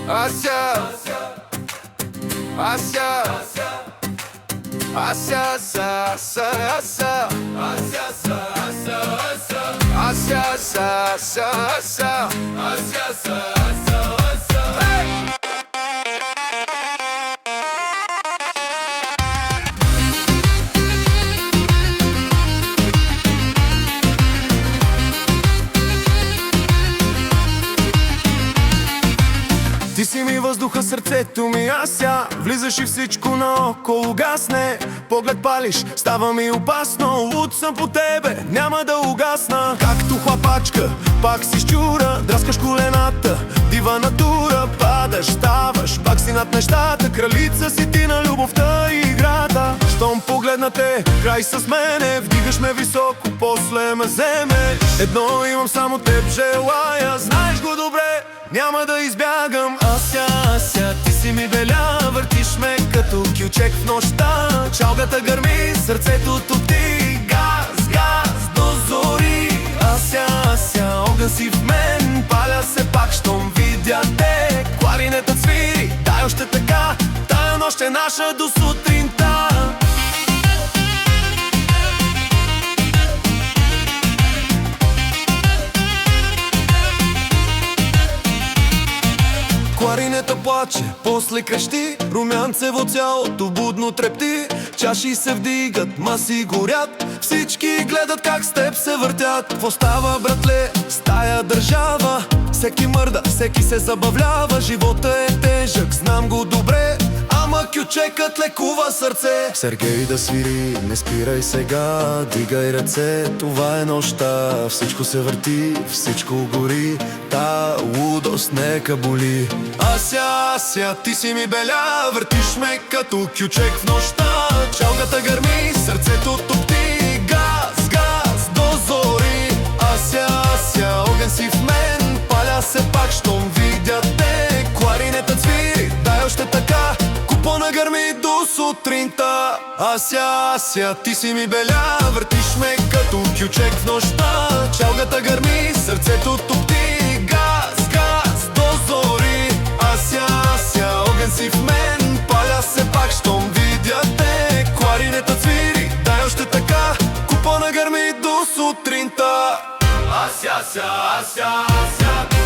Ася, Ася, Ася, Ася, Ася, Ася, Ася, Hey! Ти си ми въздуха, сърцето ми, Ася. Влизаш и всичко наоколо гасне. Поглед палиш, става ми опасно. Луд съм по тебе, няма да угасна. Както хлапачка, пак си щура. Драскаш колената, дива натура. Падаш, ставаш, пак си над нещата. Кралица си ти на любовта и играта. Щом погледнате, край с мене. Вдигаш ме високо, после ме вземеш. Едно имам, само теб желая. Знаеш го добре, няма да избягам. Ася, Ася, ти си ми беля. Въртиш ме като кючек в нощта. Чалгата гърми, сърцето топти. Газ, газ до зори. Ася, Ася, огън си в мен. Паля се пак, щом видя те. Кларинетът свири, дай още така. Тая нощ е наша до сутринта. Кларинета плаче, после крещи. Румянцево цялото будно трепти. Чаши се вдигат, маси горят. Всички гледат как с теб се въртят. Какво става, братле, с тая държава? Всеки мърда, всеки се забавлява. Живота е тежък, знам го добре. Ама кючекът лекува сърце. Сергей да свири, не спирай сега. Дигай ръце, това е нощта. Всичко се върти, всичко гори. Та лудост нека боли. Ася, Ася, ти си ми беля. Въртиш ме като кючек в нощта. Чалгата гърми, сърцето топти. Газ, газ до зори. Ася, Ася, огън си в мен. Паля се пак, щом видя те. Кларинетът свири, дай още така. Купона гърми до сутринта. Ася, Ася, ти си ми беля. Въртиш ме като кючек в нощта. Чалгата гърми, сърцето топти. Газ, газ до зори. Ася, Ася, огън си в мен. Паля се пак, щом видя те. Кларинетът свири, дай още така. Купона гърми до сутринта. Ася, Ася, Ася, Ася.